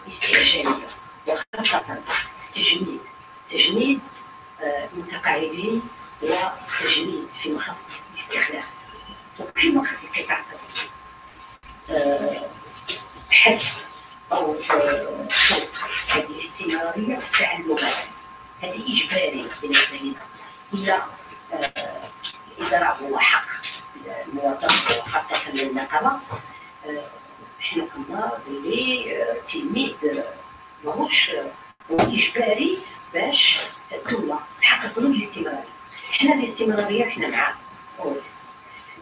استعجالية، وخاصة تجنيد متقاعدين وتجنيد في مخصص الاستخدام وفي مخصص القطاع الطبي. حد أو فوق هذه الاستمرارية في التعلمات، هذه إجباري بالنسبة لنا، هي الإدراك هو حق المواطن وخاصة النقابة. حنا كنا اللي تلميذ ماهوش إجباري باش الدولة تحقق له الاستمرارية. حنا الاستمرارية حنا معاه.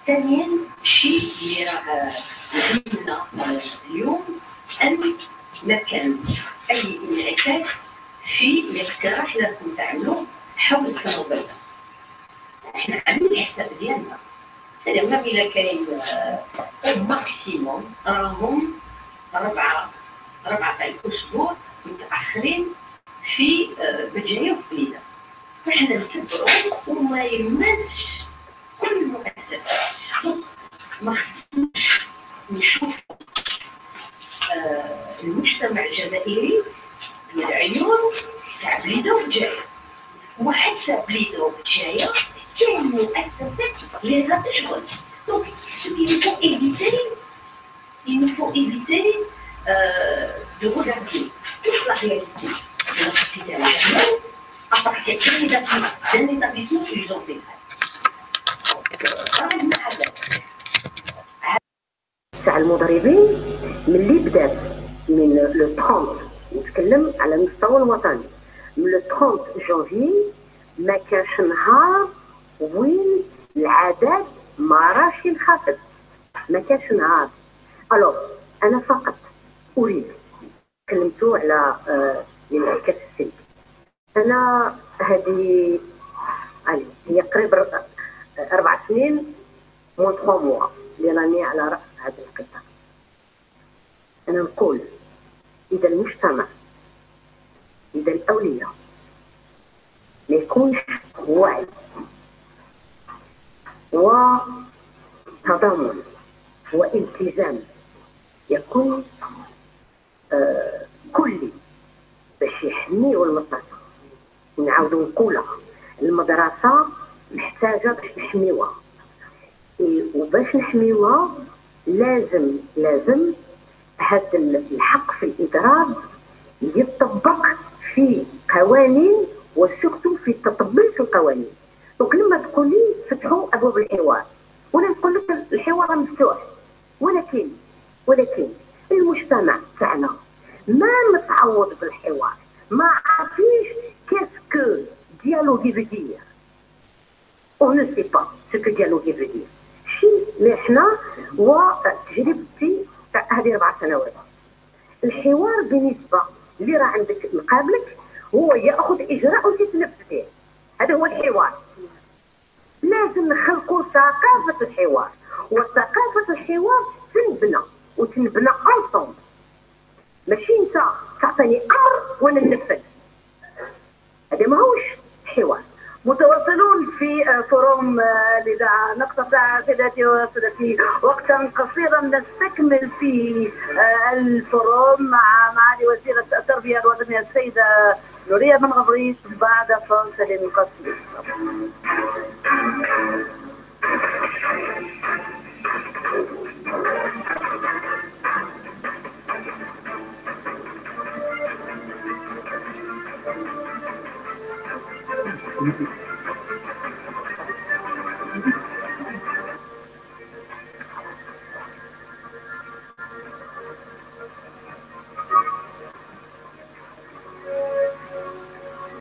ثانيا الشيء اللي راه يهمنا اليوم أن ما كان أي انعكاس في الاقتراح اللي راكم تعملوا حول السنة البيضاء. احنا عاملين الحساب ديالنا، سلام إلا كاين ماكسيموم راهم ربعة تاع الأسبوع متأخرين في بجاية وبليدة، فاحنا نتبعوا وما يمسش كل المؤسسات. ما خصناش نشوف المجتمع الجزائري بالعيون تاع بليدة وبجاية، وحتى بليدة وبجاية كاين مؤسسات اللي لا تشغل. دونك il nous faut éviter de regarder toute la réalité de la société algérienne à partir d'un établissement qu'ils ont fait. تاع المضربين ملي بدات من لو 30، نتكلم على المستوى الوطني، من لو 30 جانفي ما كانش نهار وين العدد ما راش ينخفض، ما كانش نهار. الو انا فقط اريد، تكلمتوا على الانعكاس السلبي. انا هذه هي قريب 4 سنين مون 3 موا اللي راني على راس هذا القطاع. انا نقول اذا المجتمع، اذا الاولياء ما يكونش وعي وتضامن والتزام يكون كلي باش يحميوا المدرسة. نعاودوا نقولها، المدرسة محتاجة باش نحميوها، وباش نحميوها لازم هذا الحق في الإضراب يطبق في قوانين وسورتو في التطبيق في القوانين. دونك لما تقولي فتحوا أبواب الحوار، وانا نقول لك الحوار مفتوح، ولكن المجتمع تاعنا ما متعوض بالحوار، ما عارفينش كاسكو ديالوغي فيدير، او نو سي با سكو ديالوغي فيدير. شي اللي حنا وتجربتي تاع هذه 4 سنوات، الحوار بالنسبه اللي راه عندك مقابلك هو ياخذ اجراء وتتنفذ، هذا هو الحوار. لازم نخلقوا ثقافه الحوار، وثقافه الحوار تنبنى انصوم، ماشي انت تعطيني امر وانا ننفذ، هذا ماهوش حوار. متواصلون في فوروم الاذاعه، نقطع سيداتي وسادتي وقتا قصيرا نستكمل في الفوروم مع معالي وزيره التربيه الوطنيه السيده نوريه بن غبريت بعد فاصل قصير.